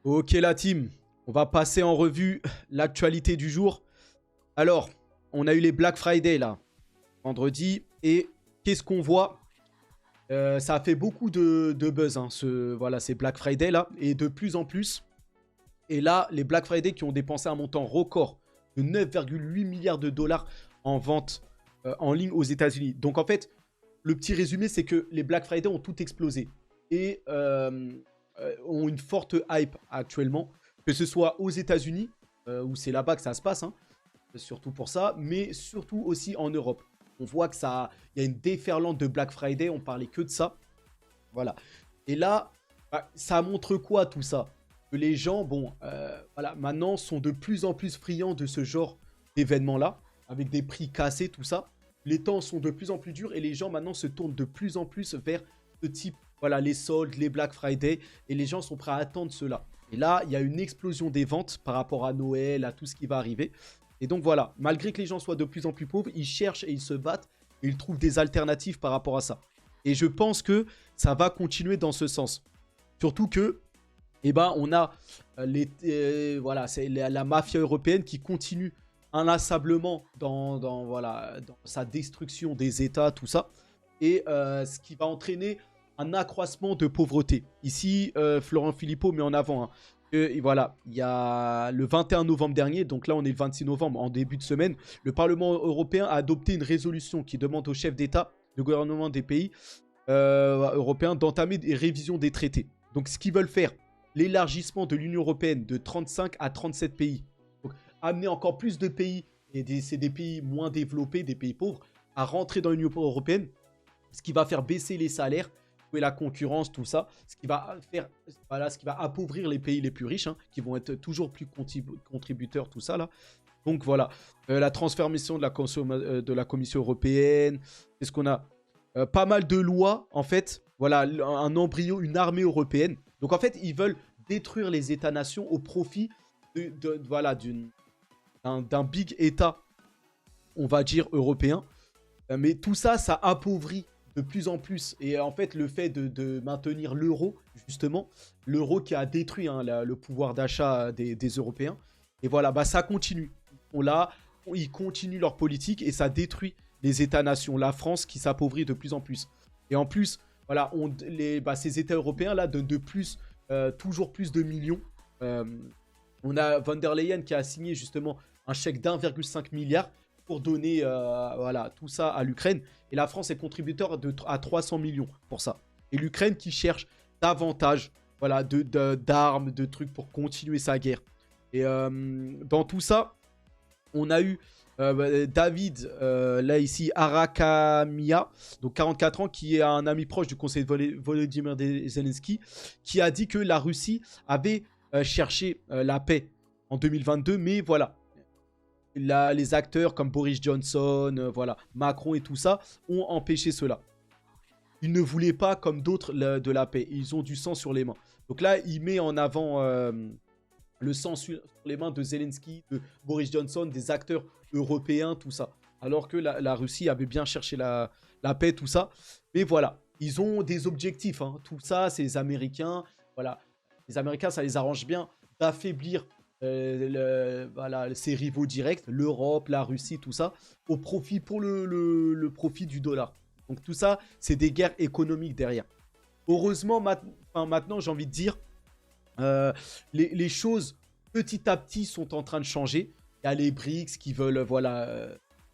Ok la team, on va passer en revue l'actualité du jour. Alors, on a eu les Black Friday là, vendredi, et qu'est-ce qu'on voit? Ça a fait beaucoup de buzz, hein, voilà, ces Black Friday là, et de plus en plus. Et là, les Black Friday qui ont dépensé un montant record de 9,8 milliards de dollars en vente en ligne aux États-Unis. Donc en fait, le petit résumé, c'est que les Black Friday ont tout explosé et ont une forte hype actuellement, que ce soit aux États-Unis, où c'est là-bas que ça se passe, hein, surtout pour ça, mais surtout aussi en Europe. On voit que il y a une déferlante de Black Friday, on parlait que de ça. Voilà. Et là, bah, ça montre quoi tout ça? Que les gens, bon, voilà, maintenant sont de plus en plus friands de ce genre d'événements-là, avec des prix cassés, tout ça. Les temps sont de plus en plus durs et les gens maintenant se tournent de plus en plus vers ce type, voilà, les soldes, les Black Friday, et les gens sont prêts à attendre cela. Et là, il y a une explosion des ventes par rapport à Noël, à tout ce qui va arriver. Et donc voilà, malgré que les gens soient de plus en plus pauvres, ils cherchent et ils se battent et ils trouvent des alternatives par rapport à ça. Et je pense que ça va continuer dans ce sens. Surtout que, eh ben, on a voilà, c'est la mafia européenne qui continue inlassablement voilà, dans sa destruction des États, tout ça. Et ce qui va entraîner un accroissement de pauvreté. Ici, Florent Philippot met en avant, hein, que, voilà, il y a le 21 novembre dernier, donc là on est le 26 novembre, en début de semaine, le Parlement européen a adopté une résolution qui demande aux chefs d'État, de gouvernement des pays européens d'entamer des révisions des traités. Donc ce qu'ils veulent faire, l'élargissement de l'Union européenne de 35 à 37 pays. Donc amener encore plus de pays, et c'est des pays moins développés, des pays pauvres, à rentrer dans l'Union européenne, ce qui va faire baisser les salaires, et la concurrence, tout ça, ce qui va faire, voilà, ce qui va appauvrir les pays les plus riches, hein, qui vont être toujours plus contributeurs, tout ça là. Donc voilà, la transformation de la Commission européenne, c'est ce qu'on a. Pas mal de lois, en fait, voilà, un embryo, une armée européenne. Donc en fait, ils veulent détruire les États-nations au profit voilà, d'un big État, on va dire, européen. Mais tout ça, ça appauvrit de plus en plus. Et en fait, le fait de maintenir l'euro, justement, l'euro qui a détruit, hein, le pouvoir d'achat des Européens. Et voilà, bah, ça continue. Ils continuent leur politique et ça détruit les États-nations. La France qui s'appauvrit de plus en plus. Et en plus, voilà, ces États européens là donnent toujours plus de millions. Euh, on a von der Leyen qui a signé justement un chèque d'1,5 milliard pour donner voilà, tout ça à l'Ukraine. Et la France est contributeur à 300 millions pour ça. Et l'Ukraine qui cherche davantage, voilà, d'armes, de trucs pour continuer sa guerre. Et dans tout ça, on a eu David, là ici, Arakamia, donc 44 ans, qui est un ami proche du conseil de Volodymyr Zelensky, qui a dit que la Russie avait cherché la paix en 2022, mais voilà, là, les acteurs comme Boris Johnson, voilà, Macron et tout ça, ont empêché cela. Ils ne voulaient pas, comme d'autres, de la paix. Ils ont du sang sur les mains. Donc là, il met en avant le sang sur les mains de Zelensky, de Boris Johnson, des acteurs européens, tout ça. Alors que la Russie avait bien cherché la paix, tout ça. Mais voilà, ils ont des objectifs, hein. Tout ça, c'est les Américains. Voilà, les Américains, ça les arrange bien d'affaiblir voilà, ses rivaux directs, l'Europe, la Russie, tout ça, au profit pour le profit du dollar. Donc tout ça, c'est des guerres économiques derrière. Heureusement, maintenant, j'ai envie de dire, les choses petit à petit sont en train de changer. Il y a les BRICS qui veulent voilà,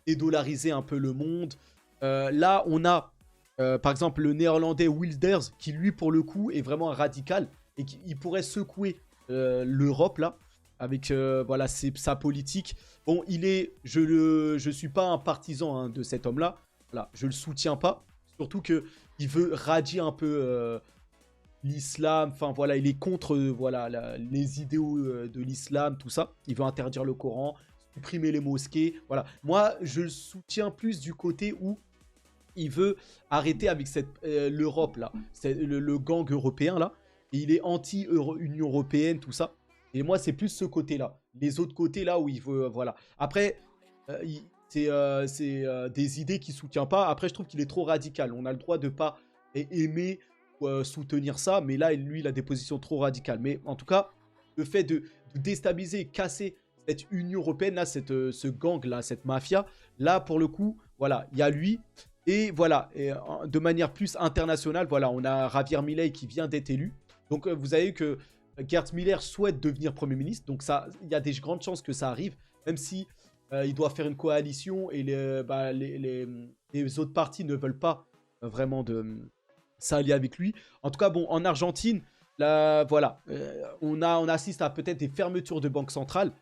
dédollariser un peu le monde. Là, on a par exemple le néerlandais Wilders qui lui pour le coup est vraiment un radical et qui pourrait secouer l'Europe là avec voilà, sa politique. Bon, je suis pas un partisan, hein, de cet homme là. Voilà, je le soutiens pas. Surtout que il veut radier un peu l'islam, enfin voilà, il est contre voilà, les idéaux de l'islam, tout ça. Il veut interdire le Coran, supprimer les mosquées, voilà. Moi, je le soutiens plus du côté où il veut arrêter avec l'Europe là, c'est le gang européen là, et il est anti-Union européenne, tout ça. Et moi, c'est plus ce côté-là. Les autres côtés là où il veut, voilà. Après, c'est des idées qu'il soutient pas. Après, je trouve qu'il est trop radical. On a le droit de pas aimer soutenir ça, mais là, lui, il a des positions trop radicales. Mais en tout cas, le fait de déstabiliser, casser cette Union européenne, là, ce gang-là, cette mafia, là, pour le coup, voilà, il y a lui. Et voilà, de manière plus internationale, voilà, on a Javier Milei qui vient d'être élu. Donc, vous savez que Gerd Müller souhaite devenir Premier ministre. Donc, il y a des grandes chances que ça arrive, même si il doit faire une coalition et les autres partis ne veulent pas vraiment s'allier avec lui. En tout cas, bon, en Argentine, là, voilà, on assiste à peut-être des fermetures de banques centrales.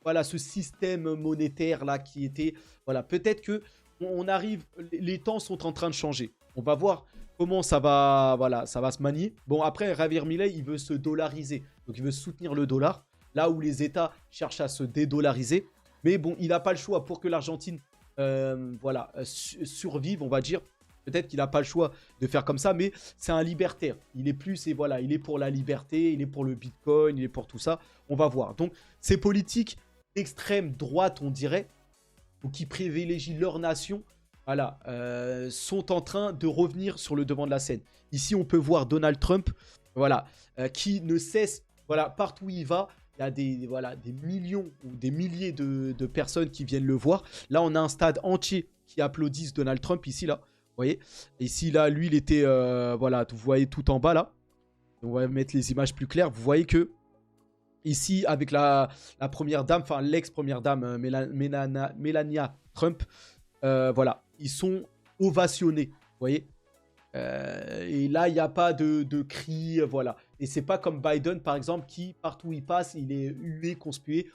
Voilà, ce système monétaire là qui était, voilà, peut-être que on arrive, les temps sont en train de changer. On va voir comment ça va, voilà, ça va se manier. Bon, après, Javier Milei, il veut se dollariser, donc il veut soutenir le dollar, là où les États cherchent à se dédollariser. Mais bon, il n'a pas le choix pour que l'Argentine, voilà, survive, on va dire. Peut-être qu'il n'a pas le choix de faire comme ça, mais c'est un libertaire. Il est plus, et voilà, il est pour la liberté, il est pour le Bitcoin, il est pour tout ça. On va voir. Donc, ces politiques d'extrême droite, on dirait, ou qui privilégient leur nation, voilà, sont en train de revenir sur le devant de la scène. Ici, on peut voir Donald Trump, voilà, qui ne cesse, voilà, partout où il va, il y a des millions ou des milliers de personnes qui viennent le voir. Là, on a un stade entier qui applaudissent Donald Trump, ici, là. Vous voyez, ici, là, lui, il était, voilà, vous voyez tout en bas, là. On va mettre les images plus claires. Vous voyez que, ici, avec la première dame, enfin, l'ex-première dame, Melania Trump, voilà, ils sont ovationnés, vous voyez. Et là, il n'y a pas de cris, voilà. Et c'est pas comme Biden, par exemple, qui, partout où il passe, il est hué, conspué.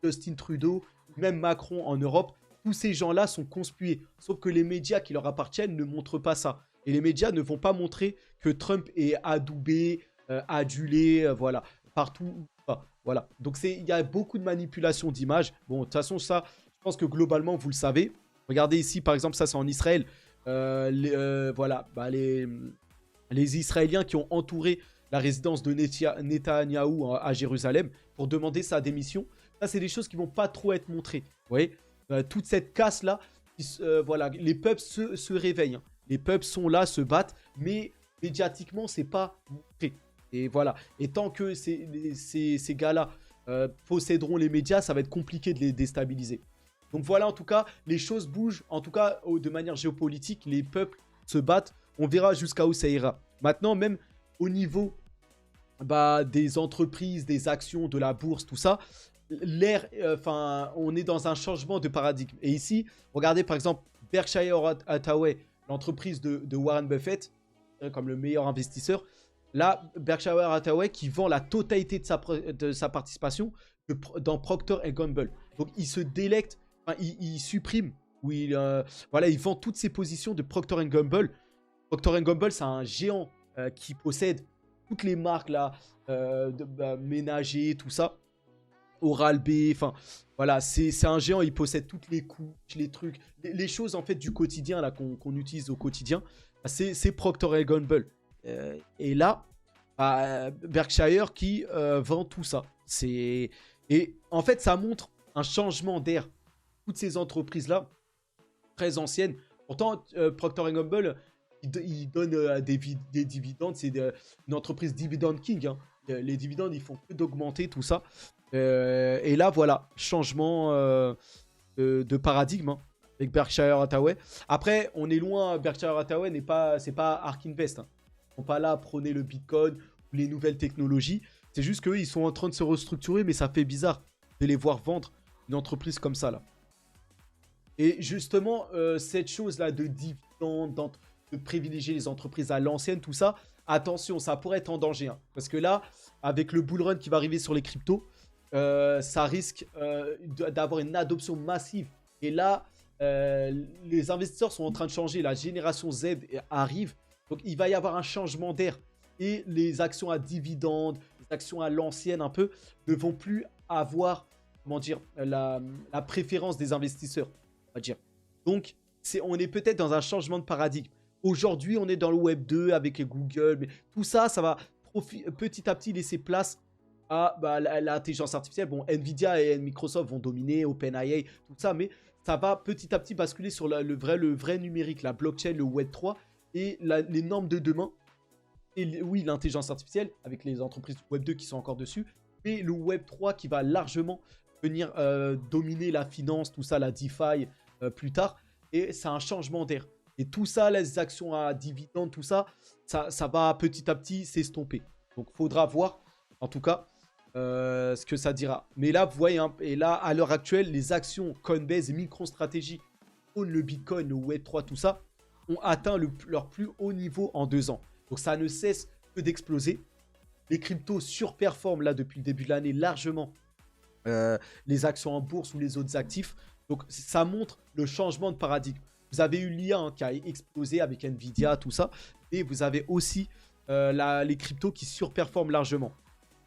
Justin Trudeau, même Macron en Europe, tous ces gens-là sont conspués. Sauf que les médias qui leur appartiennent ne montrent pas ça. Et les médias ne vont pas montrer que Trump est adoubé, adulé, voilà, partout où il va. Voilà. Donc, il y a beaucoup de manipulation d'images. Bon, de toute façon, ça, je pense que globalement, vous le savez. Regardez ici, par exemple, ça, c'est en Israël. Voilà, bah, les Israéliens qui ont entouré la résidence de Netanyahou à Jérusalem pour demander sa démission. Ça, c'est des choses qui vont pas trop être montrées. Vous voyez, toute cette casse-là, voilà, les peuples se réveillent. Hein. Les peuples sont là, se battent, mais médiatiquement, c'est pas montré. Et voilà. Et tant que ces gars-là posséderont les médias, ça va être compliqué de les déstabiliser. Donc voilà, en tout cas, les choses bougent. En tout cas, de manière géopolitique, les peuples se battent. On verra jusqu'à où ça ira. Maintenant, même au niveau des entreprises, des actions, de la bourse, tout ça, on est dans un changement de paradigme. Et ici, regardez par exemple Berkshire Hathaway, l'entreprise de Warren Buffett, comme le meilleur investisseur. Là, Berkshire Hathaway qui vend la totalité de sa participation dans Procter & Gamble. Donc, il se délecte. Enfin, il supprime, ou voilà, il vend toutes ses positions de Procter & Gamble. Procter & Gamble, c'est un géant qui possède toutes les marques là, ménager, tout ça. Oral-B, enfin, voilà, c'est un géant, il possède toutes les couches, les trucs, les choses en fait du quotidien là qu'on utilise au quotidien. C'est Procter & Gamble. Et là, Berkshire qui vend tout ça. Et en fait, ça montre un changement d'air. Toutes ces entreprises-là, très anciennes. Pourtant, Procter & Gamble, il donne des dividendes. C'est une entreprise Dividend King. Hein. Les dividendes, ils font que d'augmenter tout ça. Et là, voilà, changement de paradigme hein, avec Berkshire Hathaway. Après, on est loin. Berkshire Hathaway, c'est pas Ark Invest. Hein. Ils sont pas là à prôner le Bitcoin ou les nouvelles technologies. C'est juste qu'eux, ils sont en train de se restructurer, mais ça fait bizarre de les voir vendre une entreprise comme ça, là. Et justement, cette chose-là de dividendes, de privilégier les entreprises à l'ancienne, tout ça, attention, ça pourrait être en danger. Hein, parce que là, avec le bull run qui va arriver sur les cryptos, ça risque d'avoir une adoption massive. Et là, les investisseurs sont en train de changer. La génération Z arrive. Donc, il va y avoir un changement d'air. Et les actions à dividendes, les actions à l'ancienne un peu, ne vont plus avoir, comment dire, la préférence des investisseurs. On va dire. Donc, on est peut-être dans un changement de paradigme. Aujourd'hui, on est dans le Web 2 avec Google, mais tout ça, ça va petit à petit laisser place à l'intelligence artificielle. Bon, Nvidia et Microsoft vont dominer, OpenAI, tout ça, mais ça va petit à petit basculer sur le vrai numérique, la blockchain, le Web 3 et les normes de demain Et oui, l'intelligence artificielle, avec les entreprises Web 2 qui sont encore dessus, mais le Web 3 qui va largement venir dominer la finance, tout ça, la DeFi plus tard. Et c'est un changement d'air. Et tout ça, les actions à dividendes, tout ça, ça va petit à petit s'estomper. Donc, il faudra voir, en tout cas, ce que ça dira. Mais là, vous voyez, hein, et là, à l'heure actuelle, les actions Coinbase et MicroStrategy, le Bitcoin, le Web3, tout ça, ont atteint leur plus haut niveau en 2 ans. Donc, ça ne cesse que d'exploser. Les cryptos surperforment là depuis le début de l'année largement les actions en bourse ou les autres actifs. Donc, ça montre le changement de paradigme. Vous avez eu l'IA hein, qui a explosé avec Nvidia, tout ça. Et vous avez aussi les cryptos qui surperforment largement.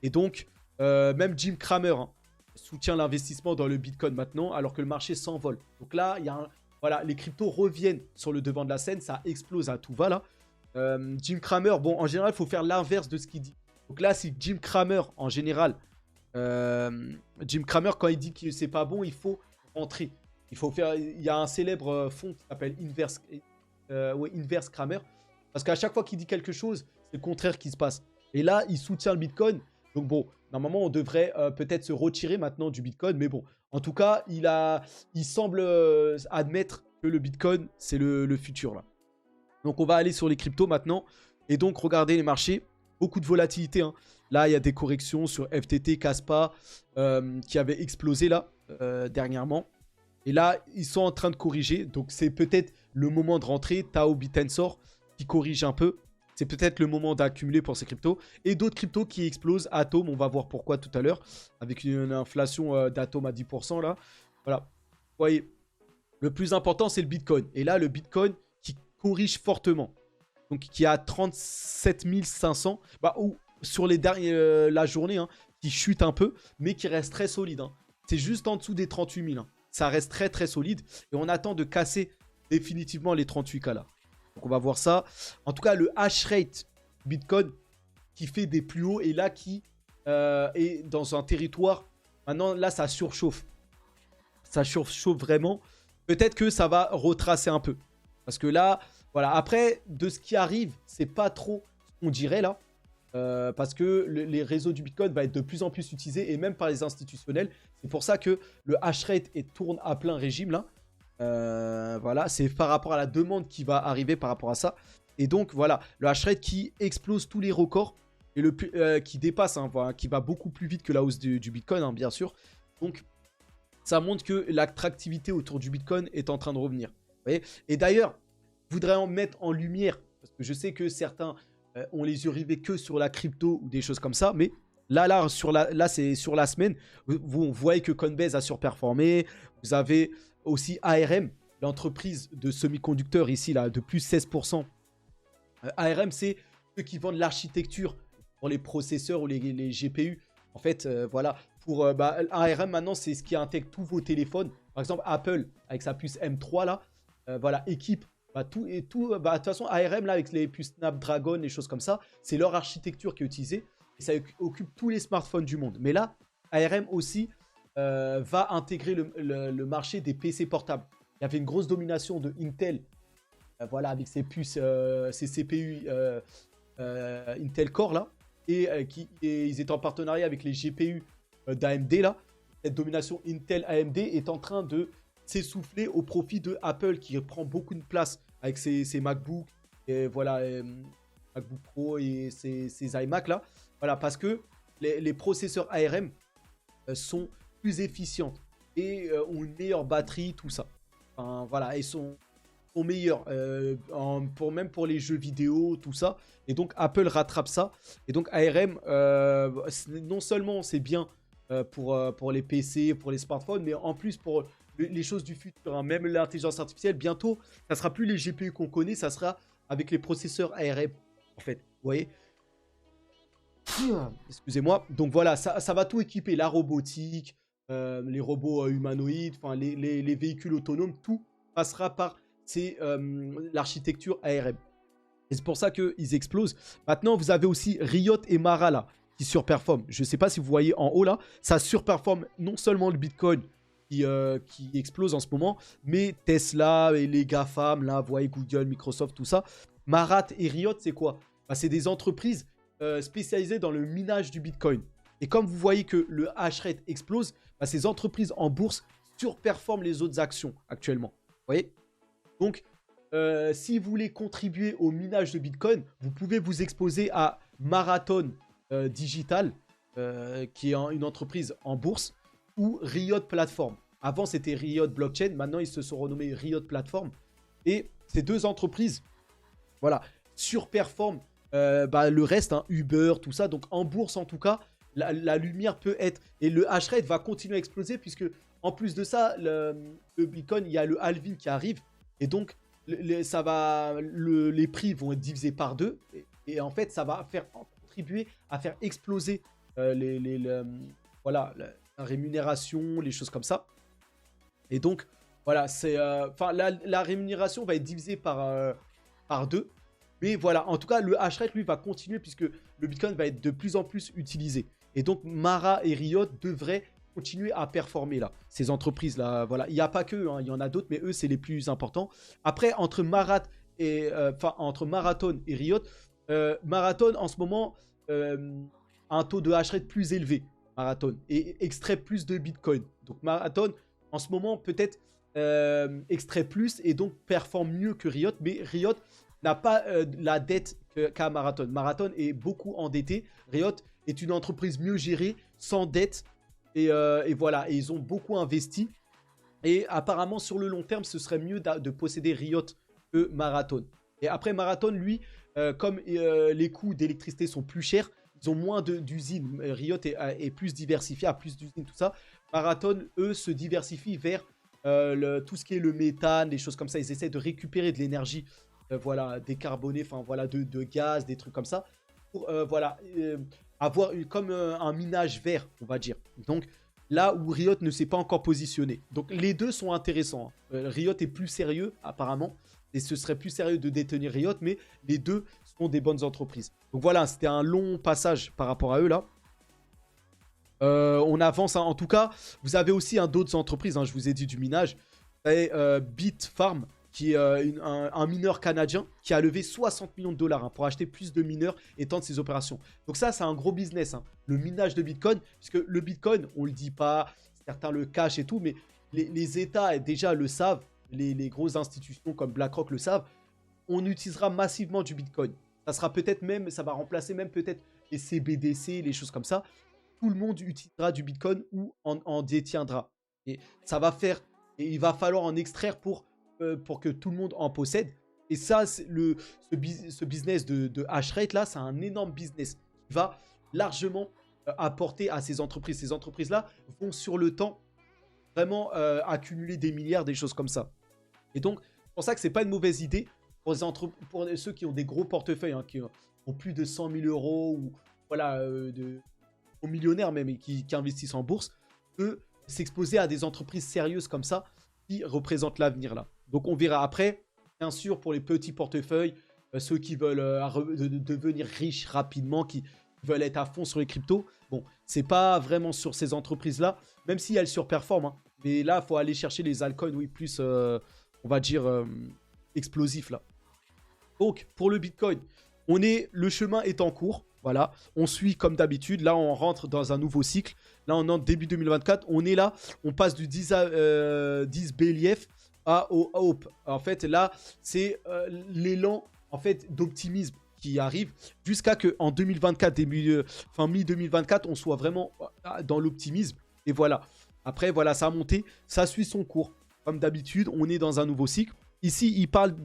Et donc, même Jim Cramer hein, soutient l'investissement dans le Bitcoin maintenant, alors que le marché s'envole. Donc là, il y a voilà, les cryptos reviennent sur le devant de la scène. Ça explose à tout va là. Jim Cramer, bon, en général, il faut faire l'inverse de ce qu'il dit. Donc là, si Jim Cramer, en général, Jim Cramer, quand il dit que c'est pas bon, il faut rentrer. Il faut faire. Il y a un célèbre fonds qui s'appelle Inverse Cramer. Parce qu'à chaque fois qu'il dit quelque chose, c'est le contraire qui se passe. Et là, il soutient le Bitcoin. Donc bon, normalement, on devrait peut-être se retirer maintenant du Bitcoin. Mais bon, en tout cas, il semble admettre que le Bitcoin, c'est le futur là. Donc on va aller sur les cryptos maintenant. Et donc, regardez les marchés. Beaucoup de volatilité. Hein. Là, il y a des corrections sur FTT, Kaspa, qui avaient explosé là, dernièrement. Et là, ils sont en train de corriger. Donc, c'est peut-être le moment de rentrer. Tao, Bitensor, qui corrige un peu. C'est peut-être le moment d'accumuler pour ces cryptos. Et d'autres cryptos qui explosent. Atom, on va voir pourquoi tout à l'heure. Avec une inflation d'Atom à 10% là. Voilà. Vous voyez, le plus important, c'est le Bitcoin. Et là, le Bitcoin qui corrige fortement. Donc, qui est à 37 500. Bah, ou sur les derniers, la journée, hein, qui chute un peu, mais qui reste très solide. Hein. C'est juste en dessous des 38 000. Hein. Ça reste très, très solide. Et on attend de casser définitivement les 38K là. Donc, on va voir ça. En tout cas, le hash rate Bitcoin qui fait des plus hauts et là qui est dans un territoire. Maintenant, là, ça surchauffe. Ça surchauffe vraiment. Peut-être que ça va retracer un peu. Parce que là, voilà. Après, de ce qui arrive, c'est pas trop ce qu'on dirait là. Parce que les réseaux du Bitcoin vont être de plus en plus utilisés et même par les institutionnels. C'est pour ça que le hash rate tourne à plein régime là. Voilà, c'est par rapport à la demande qui va arriver par rapport à ça. Et donc voilà, le hash rate qui explose tous les records et qui dépasse, hein, voilà, qui va beaucoup plus vite que la hausse du Bitcoin, hein, bien sûr. Donc ça montre que l'attractivité autour du Bitcoin est en train de revenir. Vous voyez, et d'ailleurs, je voudrais en mettre en lumière, parce que je sais que certains ont les yeux rivés que sur la crypto ou des choses comme ça, mais là c'est sur la semaine, vous voyez que Coinbase a surperformé, vous avez aussi ARM, l'entreprise de semi-conducteurs ici, là, de plus 16%. ARM, c'est ceux qui vendent l'architecture pour les processeurs ou les GPU. En fait, voilà, pour ARM, maintenant, c'est ce qui intègre tous vos téléphones. Par exemple, Apple, avec sa puce M3, là, voilà, équipe. De toute façon, ARM, là, avec les puces Snapdragon, les choses comme ça, c'est leur architecture qui est utilisée. Et ça occupe tous les smartphones du monde. Mais là, ARM aussi va intégrer le marché des PC portables. Il y avait une grosse domination de Intel, voilà, avec ses puces, ses CPU Intel Core, là. Et ils étaient en partenariat avec les GPU d'AMD, là. Cette domination Intel-AMD est en train de s'essouffler au profit de Apple qui prend beaucoup de place avec ses MacBooks, et voilà, MacBook Pro et ses iMac là. Voilà, parce que les processeurs ARM sont plus efficients et ont une meilleure batterie, tout ça. Enfin, voilà, et sont meilleurs, même pour les jeux vidéo, tout ça. Et donc Apple rattrape ça. Et donc ARM, non seulement c'est bien pour les PC, pour les smartphones, mais en plus pour les choses du futur, hein. Même l'intelligence artificielle, bientôt, ça sera plus les GPU qu'on connaît, ça sera avec les processeurs ARM, en fait. Vous voyez? Excusez-moi. Donc voilà, ça va tout équiper. La robotique, les robots humanoïdes, enfin les véhicules autonomes, tout passera par l'architecture ARM. Et c'est pour ça qu'ils explosent. Maintenant, vous avez aussi Riot et Mara là, qui surperforment. Je ne sais pas si vous voyez en haut là, ça surperforme non seulement le Bitcoin, qui explose en ce moment, mais Tesla et les GAFAM, là, vous voyez Google, Microsoft, tout ça. Marat et Riot, c'est quoi? bah, c'est des entreprises spécialisées dans le minage du Bitcoin. Et comme vous voyez que le hash rate explose, bah, ces entreprises en bourse surperforment les autres actions actuellement. Vous voyez? Donc, si vous voulez contribuer au minage de Bitcoin, vous pouvez vous exposer à Marathon Digital, qui est une entreprise en bourse, ou Riot Platform. Avant, c'était Riot Blockchain. Maintenant, ils se sont renommés Riot Platform. Et ces deux entreprises, voilà, surperforment bah, le reste, hein, Uber, tout ça. Donc, en bourse, en tout cas, la lumière peut être... Et le hash rate va continuer à exploser puisque, en plus de ça, le Bitcoin, il y a le halving qui arrive. Et donc, les prix vont être divisés par deux. Et en fait, ça va contribuer à faire exploser voilà, la rémunération, les choses comme ça. Et donc, voilà, la rémunération va être divisée par deux. Mais voilà, en tout cas, le hash rate, lui, va continuer puisque le Bitcoin va être de plus en plus utilisé. Et donc, Mara et Riot devraient continuer à performer là. Ces entreprises-là, voilà. Il n'y a pas que, hein, il y en a d'autres, mais eux, c'est les plus importants. Après, entre Marathon et Riot, Marathon, en ce moment, a un taux de hash rate plus élevé, Marathon, et extrait plus de Bitcoin. Donc, Marathon, en ce moment, peut-être extrait plus et donc performe mieux que Riot, mais Riot n'a pas la dette qu'a Marathon. Marathon est beaucoup endetté. Riot est une entreprise mieux gérée, sans dette. Et voilà, et ils ont beaucoup investi. Et apparemment, sur le long terme, ce serait mieux de posséder Riot que Marathon. Et après, Marathon, lui, comme les coûts d'électricité sont plus chers, ils ont moins d'usines. Riot est plus diversifié, a plus d'usines, tout ça. Marathon, eux, se diversifient vers tout ce qui est le méthane, des choses comme ça. Ils essaient de récupérer de l'énergie voilà, décarbonée, enfin voilà, de gaz, des trucs comme ça, pour voilà, avoir comme un minage vert, on va dire. Donc là où Riot ne s'est pas encore positionné. Donc les deux sont intéressants. Riot est plus sérieux, apparemment, et ce serait plus sérieux de détenir Riot, mais les deux sont des bonnes entreprises. Donc voilà, c'était un long passage par rapport à eux là. On avance, hein. En tout cas, vous avez aussi d'autres entreprises, hein, je vous ai dit du minage. Vous avez Bitfarm, qui est un mineur canadien qui a levé 60 millions de dollars hein, pour acheter plus de mineurs et tendre ses opérations. Donc ça, c'est un gros business, hein, le minage de Bitcoin, puisque le Bitcoin, on ne le dit pas, certains le cachent et tout, mais les États déjà le savent, les grosses institutions comme BlackRock le savent, on utilisera massivement du Bitcoin. Ça sera peut-être même, ça va remplacer même peut-être les CBDC, les choses comme ça. Tout le monde utilisera du Bitcoin ou en détiendra. Et ça va faire, et il va falloir en extraire pour que tout le monde en possède. Et ça, ce business de hash rate là, c'est un énorme business qui va largement apporter à ces entreprises. Ces entreprises-là vont sur le temps vraiment accumuler des milliards, des choses comme ça. Et donc, c'est pour ça que c'est pas une mauvaise idée pour ceux qui ont des gros portefeuilles, hein, qui ont plus de 100 000 euros ou voilà, aux millionnaires même et qui investissent en bourse, de s'exposer à des entreprises sérieuses comme ça qui représentent l'avenir là. Donc on verra après, bien sûr, pour les petits portefeuilles, ceux qui veulent devenir riches rapidement, qui veulent être à fond sur les cryptos. Bon, c'est pas vraiment sur ces entreprises-là, même si elles surperforment. Hein. Mais là, il faut aller chercher les altcoins, oui, plus, on va dire, explosifs là. Donc, pour le Bitcoin, le chemin est en cours. Voilà, on suit comme d'habitude. Là, on rentre dans un nouveau cycle. Là, on entre début 2024. On est là, on passe du 10 BLF au Hope. En fait, là, c'est l'élan en fait, d'optimisme qui arrive jusqu'à qu'en 2024, fin mi-2024, on soit vraiment dans l'optimisme. Et voilà. Après, voilà, ça a monté. Ça suit son cours. Comme d'habitude, on est dans un nouveau cycle. Ici, il parle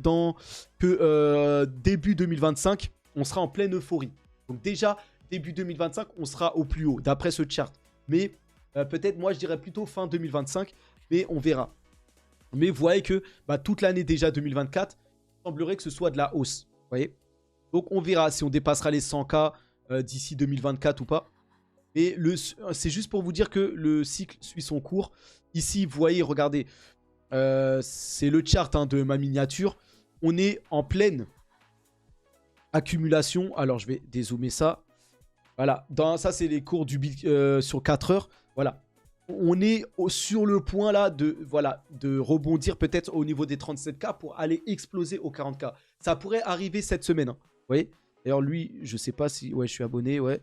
que début 2025, on sera en pleine euphorie. Donc déjà, début 2025, on sera au plus haut, d'après ce chart. Mais peut-être, moi, je dirais plutôt fin 2025, mais on verra. Mais vous voyez que toute l'année déjà 2024, il semblerait que ce soit de la hausse. Vous voyez? Donc on verra si on dépassera les 100K d'ici 2024 ou pas. Mais c'est juste pour vous dire que le cycle suit son cours. Ici, vous voyez, regardez, c'est le chart hein, de ma miniature. On est en pleine accumulation. Alors, je vais dézoomer ça. Voilà. Ça, c'est les cours sur 4 heures. Voilà. On est sur le point là de rebondir peut-être au niveau des 37K pour aller exploser aux 40K. Ça pourrait arriver cette semaine. Hein. Vous voyez? D'ailleurs, lui, je sais pas si... Ouais, je suis abonné, ouais.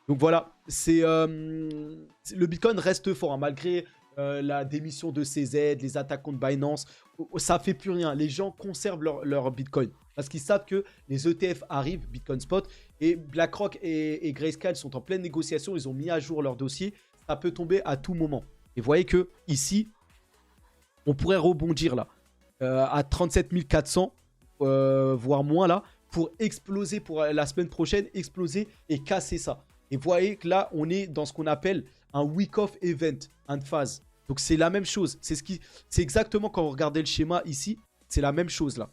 Donc voilà, le Bitcoin reste fort, hein, malgré la démission de CZ, les attaques contre Binance. Ça fait plus rien. Les gens conservent leur Bitcoin. Parce qu'ils savent que les ETF arrivent, Bitcoin Spot, et BlackRock et Grayscale sont en pleine négociation. Ils ont mis à jour leur dossier. Ça peut tomber à tout moment. Et vous voyez que ici, on pourrait rebondir là, à 37 400, voire moins là, pour exploser, pour la semaine prochaine, exploser et casser ça. Et vous voyez que là, on est dans ce qu'on appelle un week-off event, une phase. Donc c'est la même chose. C'est exactement quand vous regardez le schéma ici, c'est la même chose là.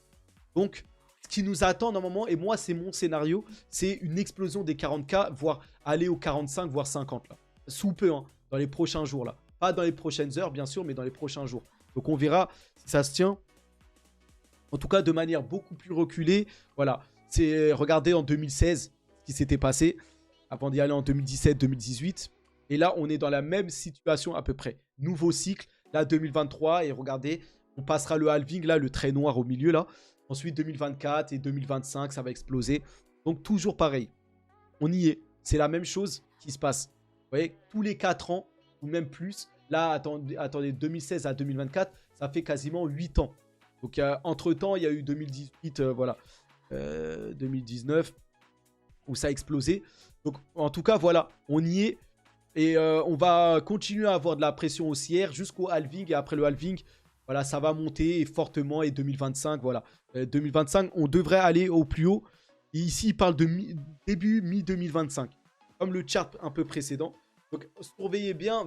Donc, ce qui nous attend normalement, et moi c'est mon scénario, c'est une explosion des 40K, voire aller aux 45, voire 50 là. Sous peu, hein, dans les prochains jours là. Pas dans les prochaines heures, bien sûr, mais dans les prochains jours. Donc on verra si ça se tient. En tout cas, de manière beaucoup plus reculée. Voilà. Regardez en 2016 ce qui s'était passé avant d'y aller en 2017-2018. Et là, on est dans la même situation à peu près. Nouveau cycle, là 2023. Et regardez, on passera le halving, là, le trait noir au milieu, là. Ensuite, 2024 et 2025, ça va exploser. Donc, toujours pareil. On y est. C'est la même chose qui se passe. Vous voyez, tous les 4 ans, ou même plus. Là, attendez 2016 à 2024, ça fait quasiment 8 ans. Donc, entre-temps, il y a eu 2018, voilà. 2019, où ça a explosé. Donc, en tout cas, voilà, on y est. Et on va continuer à avoir de la pression haussière jusqu'au halving. Et après le halving, voilà, ça va monter fortement. Et 2025, voilà. 2025, on devrait aller au plus haut. Et ici, il parle de début mi-2025. Comme le chart un peu précédent. Donc, surveillez bien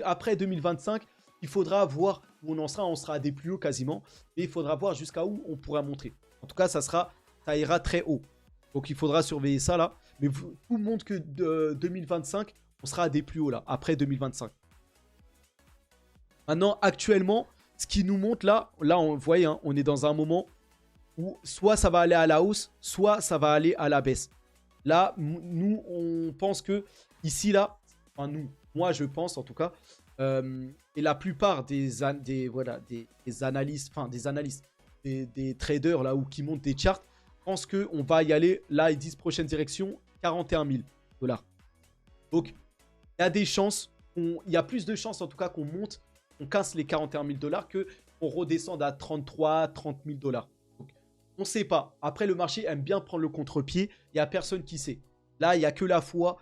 après 2025. Il faudra voir où on en sera. On sera à des plus hauts quasiment. Et il faudra voir jusqu'à où on pourra monter. En tout cas, ça ira très haut. Donc, il faudra surveiller ça là. Mais tout montre que 2025, on sera à des plus hauts là, après 2025. Maintenant, actuellement, ce qui nous montre là, vous voyez, hein, on est dans un moment où soit ça va aller à la hausse, soit ça va aller à la baisse. Là, nous, on pense que ici, là, enfin moi je pense en tout cas, et la plupart des analystes, enfin des analystes, des traders là où qui montent des charts, pensent qu'on va y aller, là ils disent prochaine direction, 41 000 $. Donc, il y a des chances, il y a plus de chances en tout cas qu'on monte, on casse les 41 000 $ que qu'on redescende à 33, 30 000 $. Donc, on ne sait pas. Après, le marché aime bien prendre le contre-pied. Il n'y a personne qui sait. Là, il n'y a que la foi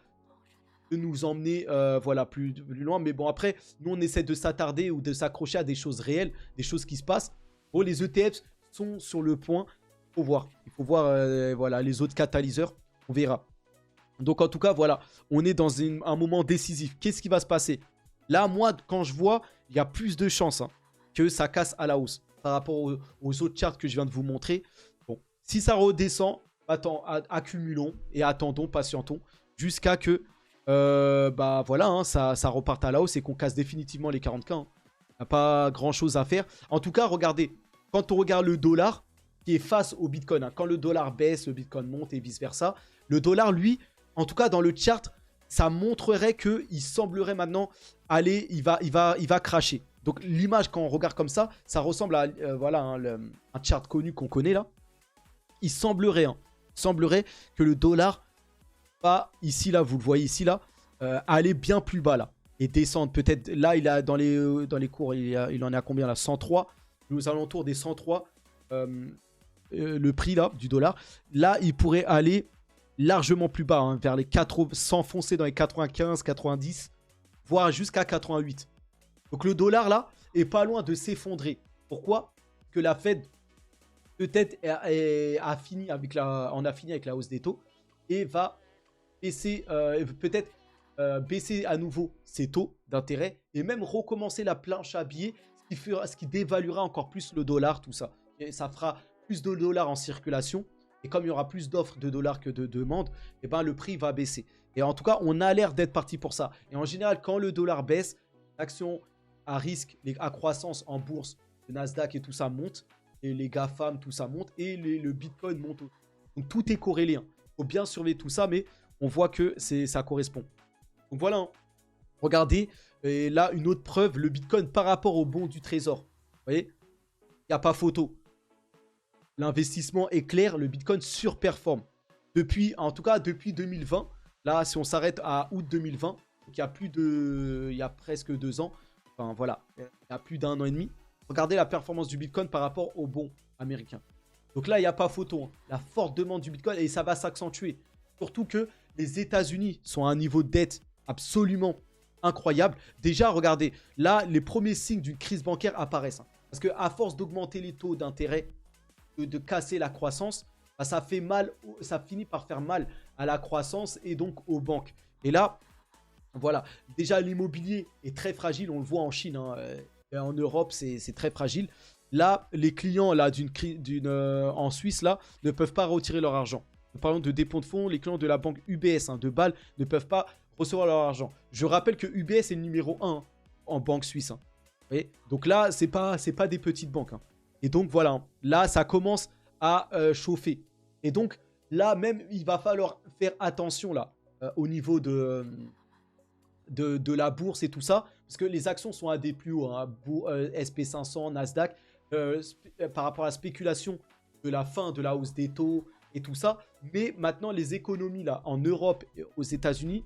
de nous emmener voilà, plus loin. Mais bon, après, nous, on essaie de s'attarder ou de s'accrocher à des choses réelles, des choses qui se passent. Bon, les ETF sont sur le point. Il faut voir. Il faut voir voilà, les autres catalyseurs. On verra. Donc, en tout cas, voilà. On est dans un moment décisif. Qu'est-ce qui va se passer? Là, moi, quand je vois, il y a plus de chances que ça casse à la hausse par rapport aux autres charts que je viens de vous montrer. Bon, si ça redescend, accumulons et attendons, patientons, jusqu'à que bah voilà, hein, ça reparte à la hausse et qu'on casse définitivement les 40K. Il n'y a pas grand-chose à faire. En tout cas, regardez, quand on regarde le dollar qui est face au Bitcoin, hein, quand le dollar baisse, le Bitcoin monte et vice-versa, le dollar, lui, en tout cas dans le chart, ça montrerait qu'il semblerait maintenant aller, il va cracher. Donc l'image, quand on regarde comme ça, ça ressemble à voilà, un chart connu qu'on connaît là. Il semblerait que le dollar va ici, là, vous le voyez ici, là, aller bien plus bas là. Et descendre peut-être, là, il a dans les cours, il en est à combien là? 103, aux alentours des 103, le prix là, du dollar. Là, il pourrait aller largement plus bas, hein, vers les 80, s'enfoncer dans les 95, 90, voire jusqu'à 88. Donc le dollar là est pas loin de s'effondrer. Pourquoi? Que la Fed peut-être a fini avec la hausse des taux et va baisser, peut-être baisser à nouveau ses taux d'intérêt et même recommencer la planche à billets, ce qui dévaluera encore plus le dollar, tout ça. Et ça fera plus de dollars en circulation. Et comme il y aura plus d'offres de dollars que de demandes, eh ben, le prix va baisser. Et en tout cas, on a l'air d'être parti pour ça. Et en général, quand le dollar baisse, l'action à risque, à croissance en bourse, le Nasdaq et tout ça monte. Et les GAFAM, tout ça monte. Et le Bitcoin monte. Donc tout est corrélé. Il faut bien surveiller tout ça, mais on voit que ça correspond. Donc voilà. Hein. Regardez, et là, une autre preuve, le Bitcoin par rapport au bon du Trésor. Vous voyez, il n'y a pas photo. L'investissement est clair, le Bitcoin surperforme. depuis, en tout cas depuis 2020. Là, si on s'arrête à août 2020, donc il y a presque 2 ans, enfin voilà, il y a plus d'1 an et demi. Regardez la performance du Bitcoin par rapport au bon américain. Donc là, il n'y a pas photo, hein. La forte demande du Bitcoin et ça va s'accentuer. Surtout que les États-Unis sont à un niveau de dette absolument incroyable. Déjà, regardez, là, les premiers signes d'une crise bancaire apparaissent, hein. Parce qu'à force d'augmenter les taux d'intérêt, de casser la croissance, bah, ça fait mal, ça finit par faire mal à la croissance et donc aux banques. Et là, voilà, déjà l'immobilier est très fragile, on le voit en Chine, hein, et en Europe c'est très fragile. Là, les clients là, en Suisse là, ne peuvent pas retirer leur argent. Nous parlons de dépôt de fonds, les clients de la banque UBS, hein, de Bâle, ne peuvent pas recevoir leur argent. Je rappelle que UBS est le numéro 1 hein, en banque suisse, hein. Vous voyez, donc là, c'est pas des petites banques, hein. Et donc voilà, hein, là ça commence à chauffer. Et donc là même, il va falloir faire attention là au niveau de la bourse et tout ça, parce que les actions sont à des plus hauts, hein, SP500, Nasdaq, par rapport à la spéculation de la fin de la hausse des taux et tout ça. Mais maintenant, les économies là, en Europe et aux États-Unis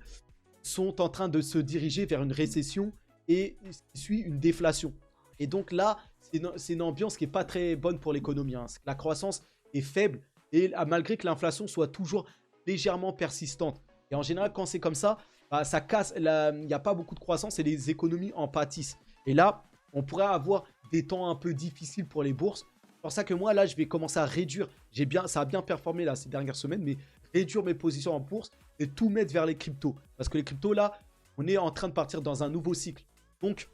sont en train de se diriger vers une récession et suit une déflation. Et donc là, c'est une ambiance qui n'est pas très bonne pour l'économie, hein. La croissance est faible et malgré que l'inflation soit toujours légèrement persistante. Et en général, quand c'est comme ça, bah, ça casse, il n'y a pas beaucoup de croissance et les économies en pâtissent. Et là, on pourrait avoir des temps un peu difficiles pour les bourses. C'est pour ça que moi, là, je vais commencer à réduire. Ça a bien performé là ces dernières semaines, mais réduire mes positions en bourse et tout mettre vers les cryptos. Parce que les cryptos, là, on est en train de partir dans un nouveau cycle. Donc,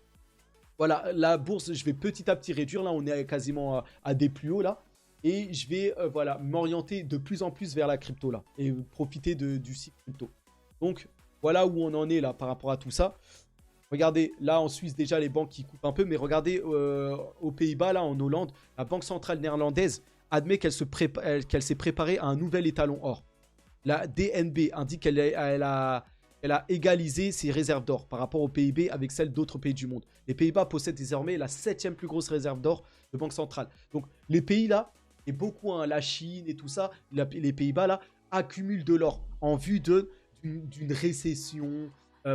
voilà, la bourse, je vais petit à petit réduire. Là, on est quasiment à des plus hauts, là. Et je vais voilà, m'orienter de plus en plus vers la crypto, là. Et profiter du cycle crypto. Donc, voilà où on en est, là, par rapport à tout ça. Regardez, là, en Suisse, déjà, les banques qui coupent un peu. Mais regardez, aux Pays-Bas, là, en Hollande, la Banque centrale néerlandaise admet qu'elle s'est préparée à un nouvel étalon or. La DNB indique qu'elle a égalisé ses réserves d'or par rapport au PIB avec celles d'autres pays du monde. Les Pays-Bas possèdent désormais la 7e plus grosse réserve d'or de banque centrale. Donc les pays là, et beaucoup, hein, la Chine et tout ça, les Pays-Bas là, accumulent de l'or en vue d'une récession,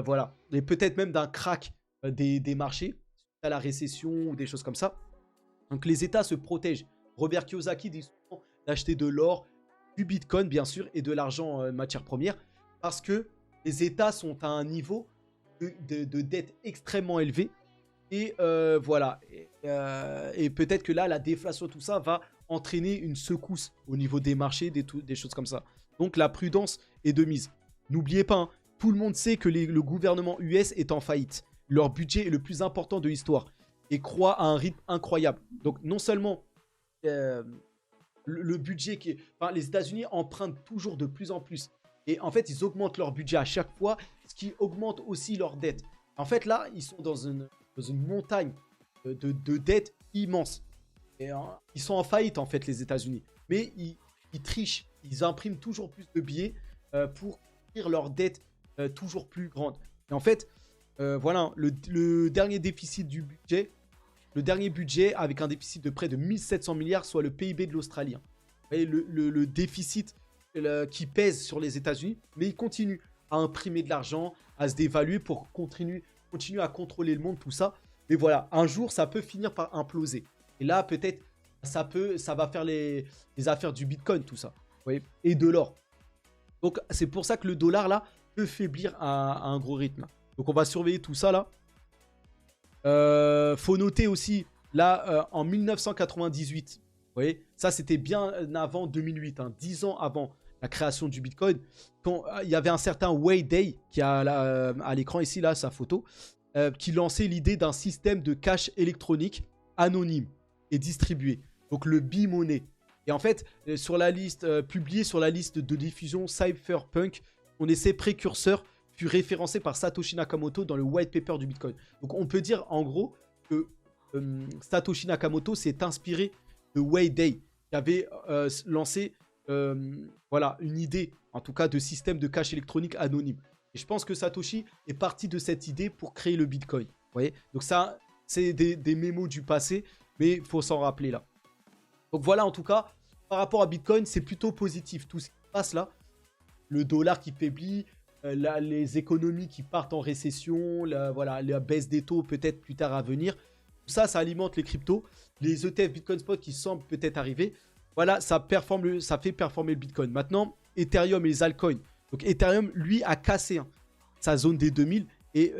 voilà. Et peut-être même d'un crack des marchés, suite à la récession ou des choses comme ça. Donc les États se protègent. Robert Kiyosaki dit souvent d'acheter de l'or, du Bitcoin bien sûr, et de l'argent matière première, parce que les États sont à un niveau de dette extrêmement élevé. Et voilà. Et peut-être que là, la déflation, tout ça, va entraîner une secousse au niveau des marchés, des choses comme ça. Donc la prudence est de mise. N'oubliez pas, hein, tout le monde sait que le gouvernement US est en faillite. Leur budget est le plus important de l'histoire et croît à un rythme incroyable. Donc non seulement le budget enfin, les États-Unis empruntent toujours de plus en plus. Et en fait, ils augmentent leur budget à chaque fois, ce qui augmente aussi leur dette. En fait, là, ils sont dans une montagne de dettes immense. Et, ils sont en faillite, en fait, les États-Unis. Mais ils trichent. Ils impriment toujours plus de billets pour remplir leur dette toujours plus grande. Et en fait, voilà, le dernier déficit du budget, le dernier budget avec un déficit de près de 1700 milliards, soit le PIB de l'Australie. Vous voyez, le déficit qui pèse sur les États-Unis, mais ils continuent à imprimer de l'argent, à se dévaluer pour continuer à contrôler le monde, tout ça. Mais voilà, un jour, ça peut finir par imploser. Et là, peut-être, ça va faire les affaires du Bitcoin, tout ça. Vous voyez, et de l'or. Donc, c'est pour ça que le dollar, là, peut faiblir à un gros rythme. Donc, on va surveiller tout ça, là. Faut noter aussi, là, en 1998, vous voyez, ça, c'était bien avant 2008, hein, 10 ans avant la création du Bitcoin, quand il y avait un certain Wei Day, qui a à l'écran ici, là, sa photo, qui lançait l'idée d'un système de cash électronique anonyme et distribué. Donc, le B-Money. Et en fait, sur la liste, publié sur la liste de diffusion Cypherpunk, son essai précurseur fut référencé par Satoshi Nakamoto dans le white paper du Bitcoin. Donc, on peut dire, en gros, que Satoshi Nakamoto s'est inspiré de Wei Day, qui avait lancé voilà, une idée, en tout cas, de système de cash électronique anonyme. Et je pense que Satoshi est parti de cette idée pour créer le Bitcoin. Vous voyez? Donc ça, c'est des mémos du passé, mais il faut s'en rappeler là. Donc voilà, en tout cas, par rapport à Bitcoin, c'est plutôt positif. Tout ce qui se passe là, le dollar qui faiblit, les économies qui partent en récession, voilà, la baisse des taux peut-être plus tard à venir. Tout ça, ça alimente les cryptos. Les ETF Bitcoin Spot qui semblent peut-être arriver. Voilà, ça fait performer le Bitcoin. Maintenant, Ethereum et les altcoins. Donc Ethereum, lui, a cassé sa zone des 2000 et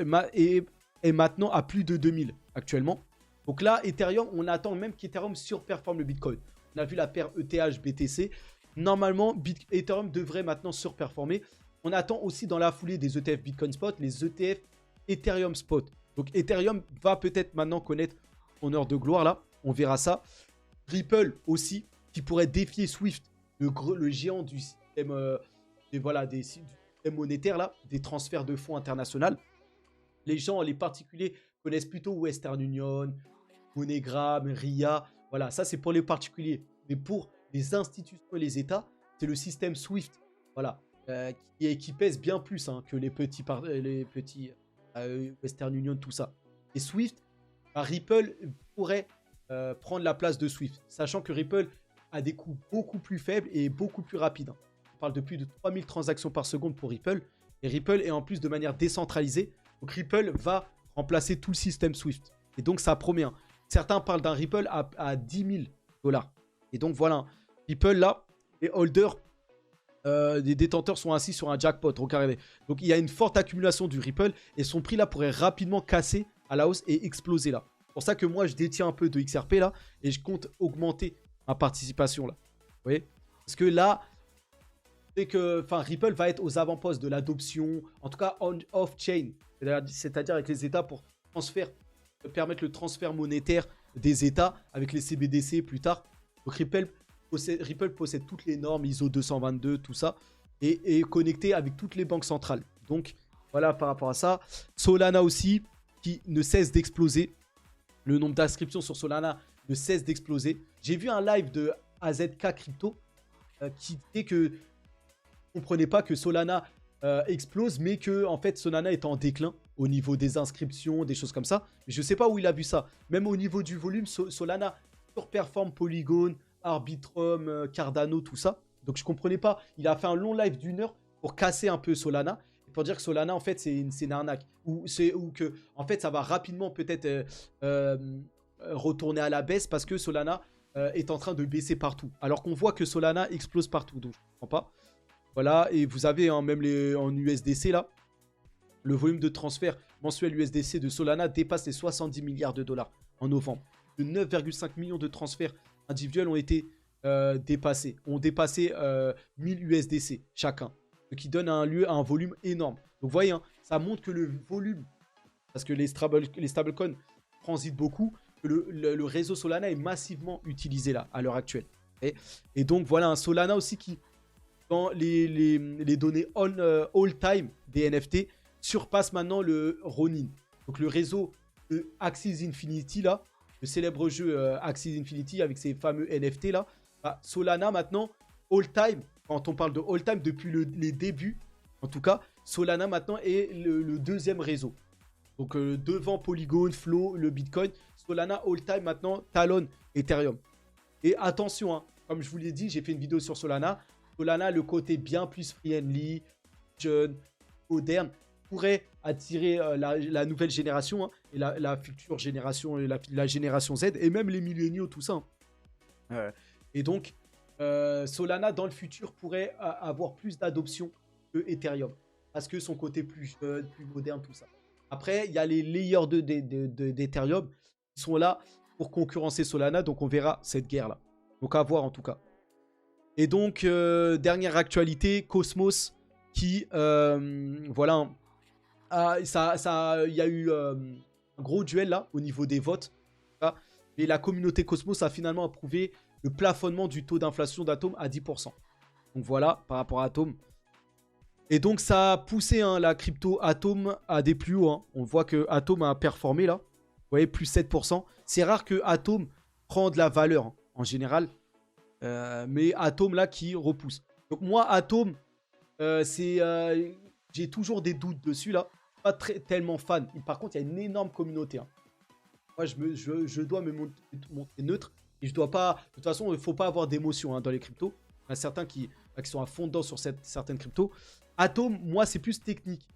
est maintenant à plus de 2000 actuellement. Donc là, Ethereum, on attend même qu'Ethereum surperforme le Bitcoin. On a vu la paire ETH-BTC. Normalement, Ethereum devrait maintenant surperformer. On attend aussi dans la foulée des ETF Bitcoin Spot, les ETF Ethereum Spot. Donc Ethereum va peut-être maintenant connaître son heure de gloire là. On verra ça. Ripple aussi, qui pourrait défier Swift, le géant du système, du système monétaire là, des transferts de fonds internationaux. Les gens, les particuliers, connaissent plutôt Western Union, MoneyGram, RIA. Voilà, ça c'est pour les particuliers. Mais pour les institutions et les États, c'est le système SWIFT. Voilà, qui pèse bien plus que les petits Western Union, tout ça. Et Swift, Ripple pourrait prendre la place de Swift, sachant que Ripple a des coûts beaucoup plus faibles et beaucoup plus rapides. On parle de plus de 3000 transactions par seconde pour Ripple. Et Ripple est en plus de manière décentralisée. Donc Ripple va remplacer tout le système Swift. Et donc ça promet. Certains parlent d'un Ripple à 10 000 $. Et donc voilà, Ripple là, les holders, les détenteurs sont assis sur un jackpot. Regardez. Donc il y a une forte accumulation du Ripple et son prix là pourrait rapidement casser à la hausse et exploser là. C'est pour ça que moi je détiens un peu de XRP là et je compte augmenter ma participation là. Vous voyez? Parce que là, c'est que Ripple va être aux avant-postes de l'adoption, en tout cas off-chain, c'est-à-dire avec les États pour permettre le transfert monétaire des États avec les CBDC plus tard. Donc Ripple possède toutes les normes ISO 222, tout ça, et est connecté avec toutes les banques centrales. Donc voilà par rapport à ça. Solana aussi, qui ne cesse d'exploser. Le nombre d'inscriptions sur Solana ne cesse d'exploser. J'ai vu un live de AZK Crypto qui disait que ne comprenait pas que Solana explose, mais que en fait Solana est en déclin au niveau des inscriptions, des choses comme ça. Mais je ne sais pas où il a vu ça. Même au niveau du volume, Solana surperforme Polygon, Arbitrum, Cardano, tout ça. Donc je ne comprenais pas. Il a fait un long live d'1 heure pour casser un peu Solana, pour dire que Solana en fait c'est une arnaque, ou que en fait ça va rapidement peut-être retourner à la baisse parce que Solana est en train de baisser partout. Alors qu'on voit que Solana explose partout. Donc je ne comprends pas. Voilà, et vous avez même en USDC là, le volume de transfert mensuel USDC de Solana dépasse les 70 milliards de dollars en novembre. De 9,5 millions de transferts individuels ont été dépassés. Ont dépassé 1000 USDC chacun. Ce qui donne lieu à un volume énorme. Donc vous voyez, ça montre que le volume, parce que les stablecoins transitent beaucoup, que le réseau Solana est massivement utilisé là, à l'heure actuelle. Et donc voilà, un Solana aussi qui, dans les données all-time des NFT, surpasse maintenant le Ronin. Donc le réseau de Axie Infinity là, le célèbre jeu Axie Infinity avec ses fameux NFT là, Solana maintenant, all-time, quand on parle de all-time depuis les débuts, en tout cas, Solana maintenant est le deuxième réseau. Donc devant Polygon, Flow, le Bitcoin, Solana all-time maintenant talonne Ethereum. Et attention, comme je vous l'ai dit, j'ai fait une vidéo sur Solana. Solana, le côté bien plus friendly, jeune, moderne, pourrait attirer la nouvelle génération et la future génération, la génération Z, et même les milléniaux, tout ça. Et donc, Solana, dans le futur, pourrait avoir plus d'adoption que Ethereum, parce que son côté plus jeune, plus moderne, tout ça. Après, il y a les layers d'Ethereum qui sont là pour concurrencer Solana, donc on verra cette guerre-là. Donc à voir en tout cas. Et donc, dernière actualité, Cosmos qui, voilà, il y a eu un gros duel là au niveau des votes. Et la communauté Cosmos a finalement approuvé le plafonnement du taux d'inflation d'Atom à 10%. Donc voilà, par rapport à Atom. Et donc ça a poussé la crypto Atom à des plus hauts. On voit que Atom a performé là. Vous voyez, plus 7%. C'est rare que Atom prend de la valeur en général. Mais Atom là qui repousse. Donc moi Atom, j'ai toujours des doutes dessus là. Pas tellement fan. Par contre il y a une énorme communauté. Moi je dois me montrer neutre. Et je dois pas. De toute façon il ne faut pas avoir d'émotion dans les cryptos. Il y en a certains qui qui sont à fond dedans sur certaines cryptos. Atom, moi, c'est plus technique.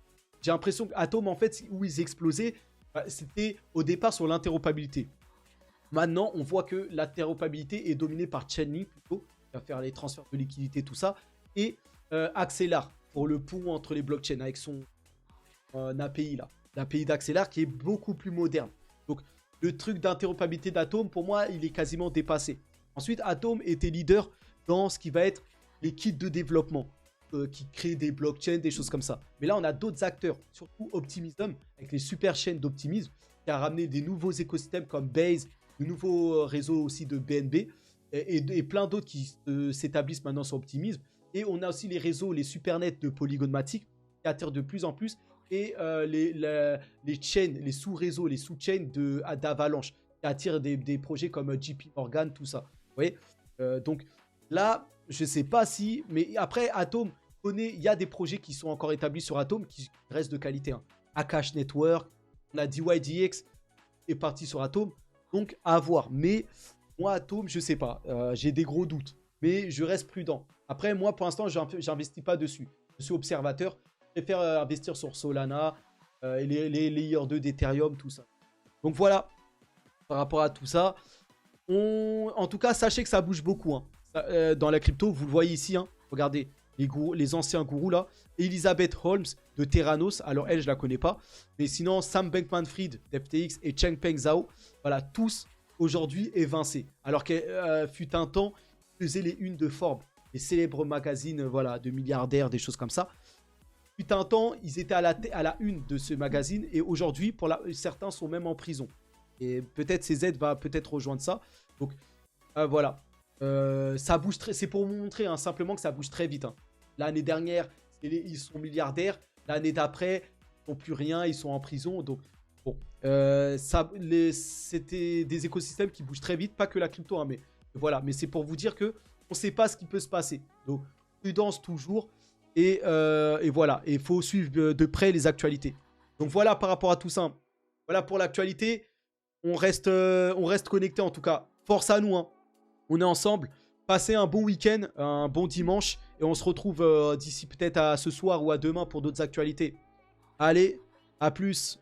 J'ai l'impression qu'Atom, en fait, où ils explosaient, c'était au départ sur l'interopabilité. Maintenant, on voit que l'interopabilité est dominée par Chainlink plutôt, qui va faire les transferts de liquidité, tout ça, et Axelar pour le pont entre les blockchains avec son API là. L'API d'Axelar qui est beaucoup plus moderne. Donc, le truc d'interopabilité d'Atom, pour moi, il est quasiment dépassé. Ensuite, Atom était leader dans ce qui va être les kits de développement, qui créent des blockchains, des choses comme ça. Mais là, on a d'autres acteurs, surtout Optimism, avec les super chaînes d'Optimism, qui a ramené des nouveaux écosystèmes comme Base, de nouveaux réseaux aussi de BNB, et plein d'autres qui s'établissent maintenant sur Optimism. Et on a aussi les réseaux, les supernets de Polygonmatic, qui attirent de plus en plus, et les chaînes, les sous-réseaux, les sous-chains d'Avalanche, qui attirent des projets comme JP Morgan, tout ça. Vous voyez, donc là, je ne sais pas si... Mais après, Atom, il y a des projets qui sont encore établis sur Atom qui restent de qualité. Hein. Akash Network, on a DYDX est parti sur Atom. Donc, à voir. Mais moi, Atom, je ne sais pas. J'ai des gros doutes. Mais je reste prudent. Après, moi, pour l'instant, je n'investis pas dessus. Je suis observateur. Je préfère investir sur Solana, et les layers 2 d'Ethereum, tout ça. Donc, voilà. Par rapport à tout ça. En tout cas, sachez que ça bouge beaucoup. Hein. Dans la crypto, vous le voyez ici. Hein. Regardez, les anciens gourous là. Elizabeth Holmes de Terranos. Alors, elle, je la connais pas. Mais sinon, Sam Bankman-Fried d'FTX et Changpeng Zhao. Voilà, tous aujourd'hui évincés. Alors qu'elle fut un temps, faisait les unes de Forbes. Les célèbres magazines voilà, de milliardaires, des choses comme ça. Fut un temps, ils étaient à la une de ce magazine. Et aujourd'hui, certains sont même en prison. Et peut-être CZ va peut-être rejoindre ça. Donc, voilà. Ça bouge très... C'est pour vous montrer hein, simplement que ça bouge très vite. Hein. L'année dernière, ils sont milliardaires. L'année d'après, ils n'ont plus rien. Ils sont en prison. Donc, bon. C'était des écosystèmes qui bougent très vite. Pas que la crypto, hein, mais voilà. Mais c'est pour vous dire que on ne sait pas ce qui peut se passer. Donc, prudence toujours. Et voilà. Et il faut suivre de près les actualités. Donc, voilà par rapport à tout ça. Voilà pour l'actualité. On reste connecté en tout cas. Force à nous. Hein. On est ensemble. Passez un bon week-end, un bon dimanche. Et on se retrouve d'ici peut-être à ce soir ou à demain pour d'autres actualités. Allez, à plus.